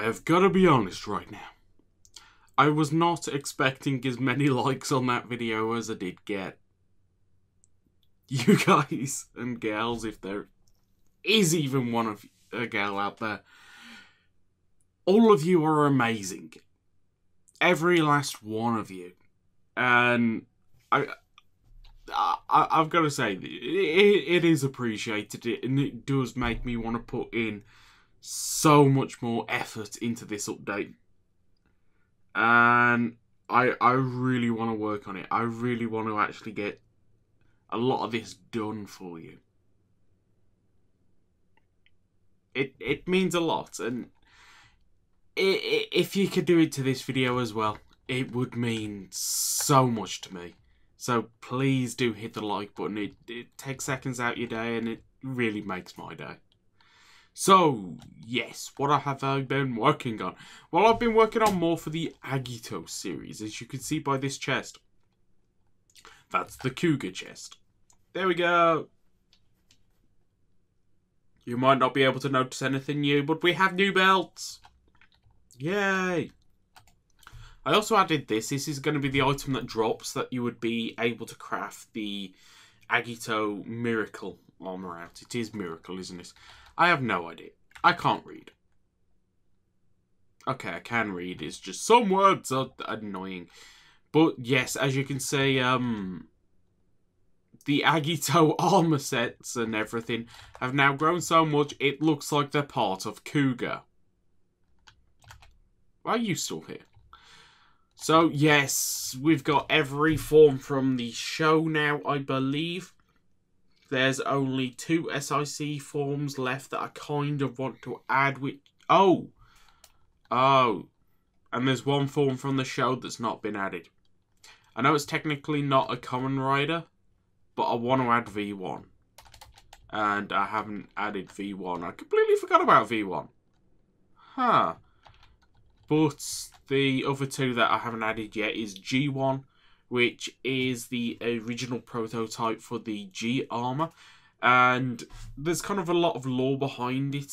I have got to be honest right now. I was not expecting as many likes on that video as I did get. You guys and gals, if there is even one of a gal out there, all of you are amazing. Every last one of you. And I've got to say, it is appreciated, and it does make me want to put in so much more effort into this update. And I really want to work on it. I really want to actually get a lot of this done for you. It means a lot, and if you could do it to this video as well, it would mean so much to me. So please do hit the like button. It takes seconds out your day, and it really makes my day. So, yes, what have I been working on? Well, I've been working on more for the Agito series, as you can see by this chest. That's the Cougar chest. There we go. You might not be able to notice anything new, but we have new belts. Yay. I also added this. This is going to be the item that drops that you would be able to craft the Agito Miracle armor out. It is Miracle, isn't it? I have no idea. I can't read. Okay, I can read. It's just some words are annoying. But yes, as you can see, the Agito armor sets and everything have now grown so much it looks like they're part of Cougar. Why are you still here? So yes, we've got every form from the show now, I believe. There's only 2 SIC forms left that I kind of want to add with... Oh! And there's 1 form from the show that's not been added. I know it's technically not a Kamen Rider, but I want to add V1. And I haven't added V1. I completely forgot about V1. Huh. But the other 2 that I haven't added yet is G1, which is the original prototype for the G armor. And there's kind of a lot of lore behind it,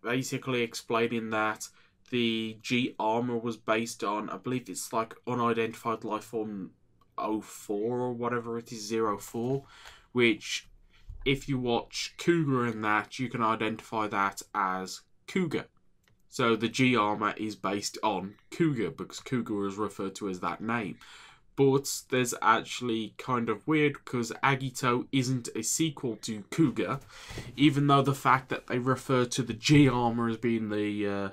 basically explaining that the G armor was based on, I believe it's like unidentified life form 04 or whatever it is, 04, which if you watch Cougar in that, you can identify that as Cougar. So the G armor is based on Cougar because Cougar is referred to as that name. But there's actually kind of weird because Agito isn't a sequel to Cougar, even though the fact that they refer to the G armor as being the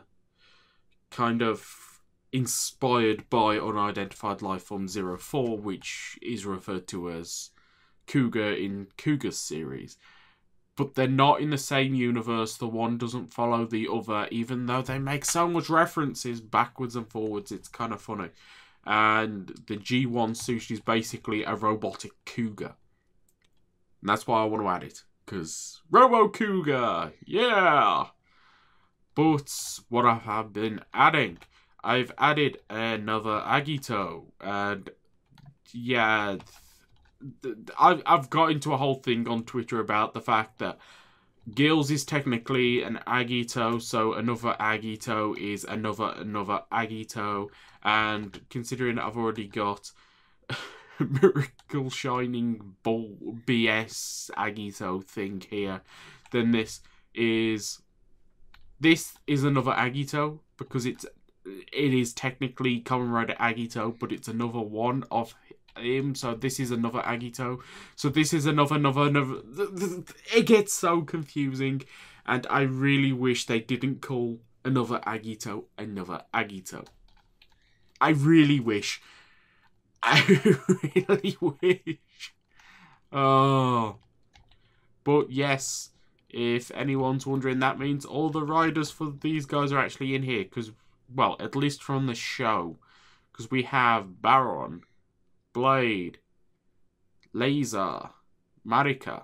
kind of inspired by unidentified life form 04, which is referred to as Cougar in Cougar's series. But they're not in the same universe. The one doesn't follow the other, even though they make so much references backwards and forwards. It's kind of funny. And the G1 suit is basically a robotic cougar. And that's why I want to add it. Because Robo Cougar! Yeah! But what I have been adding, I've added another Agito. And yeah, I've got into a whole thing on Twitter about the fact that Gills is technically an Agito, so another Agito is another Agito, and considering I've already got Miracle Shining Ball BS Agito thing here, then this is another Agito, because it is technically Kamen Rider Agito, but it's another one of him, so this is another Agito, so this is another. It gets so confusing, and I really wish they didn't call another Agito another Agito. I really wish. I really wish. Oh. But yes, if anyone's wondering, that means all the riders for these guys are actually in here, because, well, at least from the show, because we have Baron, Blade, Laser, Marika,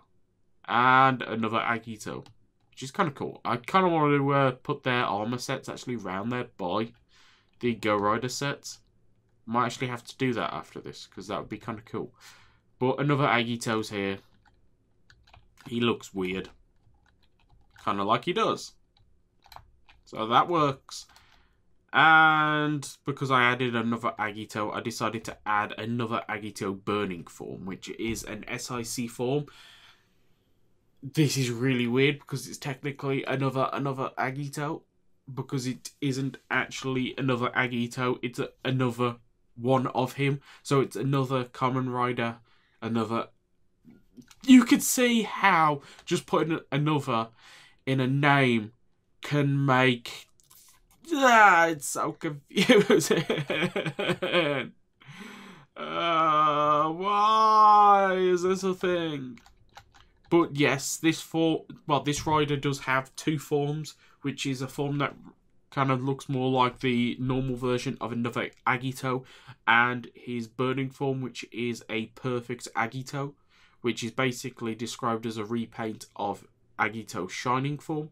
and another Agito, which is kind of cool. I kind of want to put their armor sets actually round there by the Go Rider sets. Might actually have to do that after this, because that would be kind of cool. But another Agito's here. He looks weird. Kind of like he does. So that works. And because I added another Agito, I decided to add another Agito burning form, which is an SIC form. This is really weird because it's technically another Agito, because it isn't actually another Agito, it's another one of him. So it's another Kamen Rider, another... You could see how just putting another in a name can make... it's so confusing. Why is this a thing? But yes, this rider does have two forms, which is a form that kind of looks more like the normal version of another Agito, and his burning form, which is a perfect Agito, which is basically described as a repaint of Agito's shining form.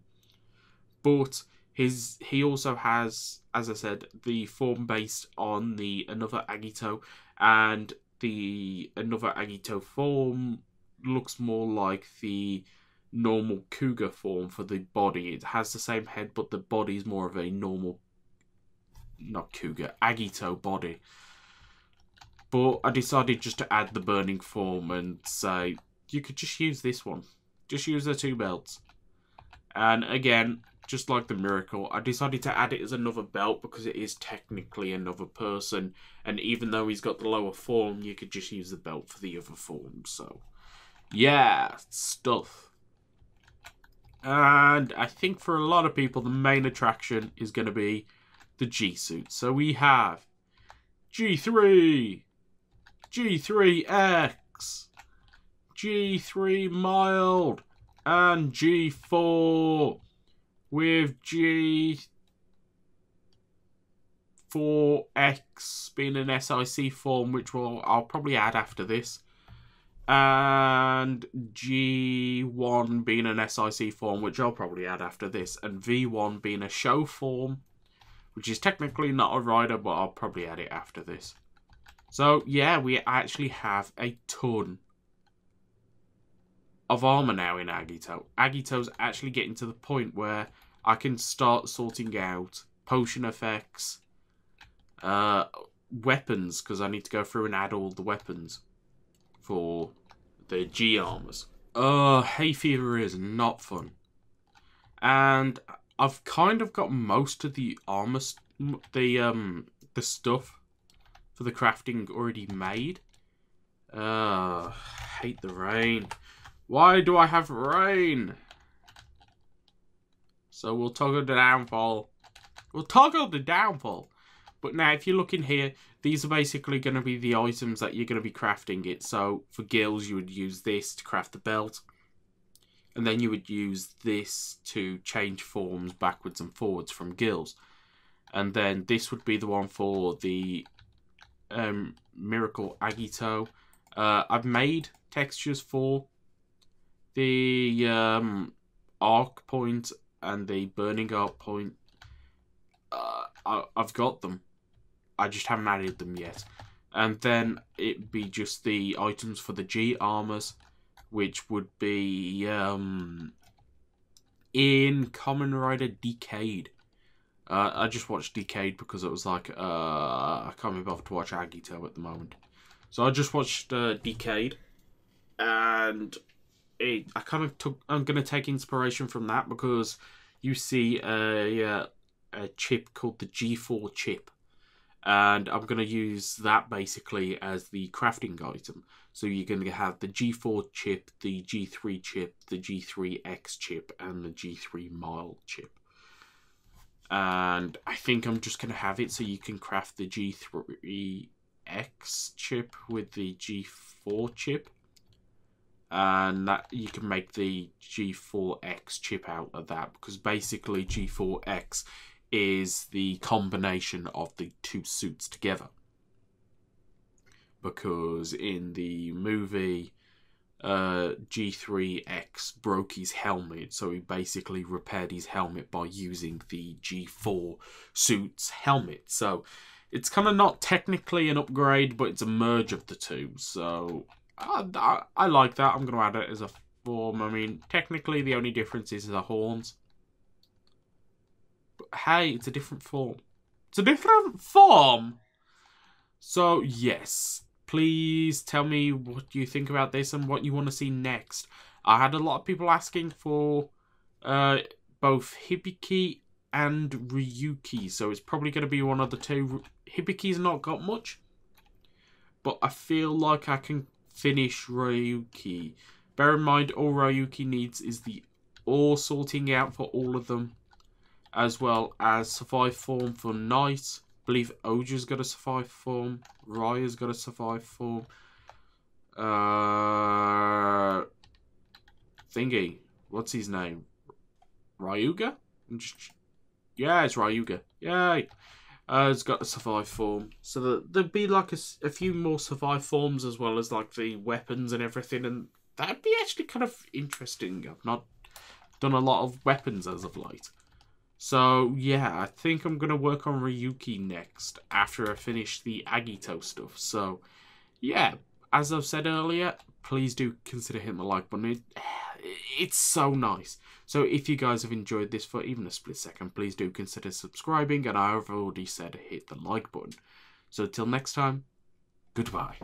But he also has, as I said, the form based on the another Agito, and the another Agito form looks more like the normal Cougar form for the body. It has the same head, but the body is more of a normal, not Cougar, Agito body. But I decided just to add the burning form and say, you could just use this one. Just use the two belts. And again, just like the Miracle, I decided to add it as another belt because it is technically another person. And even though he's got the lower form, you could just use the belt for the other form. So, yeah, stuff. And I think for a lot of people, the main attraction is going to be the G-suit. So we have G3, G3X, G3 Mild, and G4 with G4X being an SIC form, which I'll probably add after this, and G1 being an SIC form, which I'll probably add after this, and V1 being a show form, which is technically not a rider, but I'll probably add it after this. So yeah, we actually have a ton of armor now in Agito. Agito's actually getting to the point where I can start sorting out potion effects, weapons, because I need to go through and add all the weapons for the G armors. Hay fever is not fun. And I've kind of got most of the armor, the stuff for the crafting already made. Hate the rain. Why do I have rain? So we'll toggle the downfall. We'll toggle the downfall. But now, if you look in here, these are basically going to be the items that you're going to be crafting it. So for gills, you would use this to craft the belt. And then you would use this to change forms backwards and forwards from gills. And then this would be the one for the Miracle Agito. I've made textures for the arc point and the burning arc point. I've got them. I just haven't added them yet. And then it'd be just the items for the G armors, which would be in Kamen Rider Decade. I just watched Decade because it was like, I can't be bothered to watch Agito at the moment. So I just watched Decade, and I'm going to take inspiration from that because you see a chip called the G4 chip. And I'm going to use that basically as the crafting item. So you're going to have the G4 chip, the G3 chip, the G3X chip, and the G3 mild chip. And I think I'm just going to have it so you can craft the G3X chip with the G4 chip. And that you can make the G4X chip out of that. Because basically G4X is the combination of the two suits together. Because in the movie, G3X broke his helmet, so he basically repaired his helmet by using the G4 suit's helmet. So it's kind of not technically an upgrade, but it's a merge of the two. So I like that. I'm going to add it as a form. I mean, technically the only difference is the horns. But hey, it's a different form. It's a different form. So, yes. Please tell me what you think about this and what you want to see next. I had a lot of people asking for both Hibiki and Ryuki. So, it's probably going to be one of the two. Hibiki's not got much. But I feel like I can finish Ryuki. Bear in mind, all Ryuki needs is the ore sorting out for all of them. As well as survive form for night. I believe Oja's got a survive form. Raya's got a survive form. Thingy. What's his name? Ryuga? Yeah, it's Ryuga. Yay. It's got a survive form. So there'd be like a few more survive forms as well as like the weapons and everything. And that'd be actually kind of interesting. I've not done a lot of weapons as of late. So, yeah, I think I'm going to work on Ryuki next after I finish the Agito stuff. So, yeah, as I've said earlier, please do consider hitting the like button. It's so nice. So, if you guys have enjoyed this for even a split second, please do consider subscribing. And I've already said hit the like button. So, until next time, goodbye.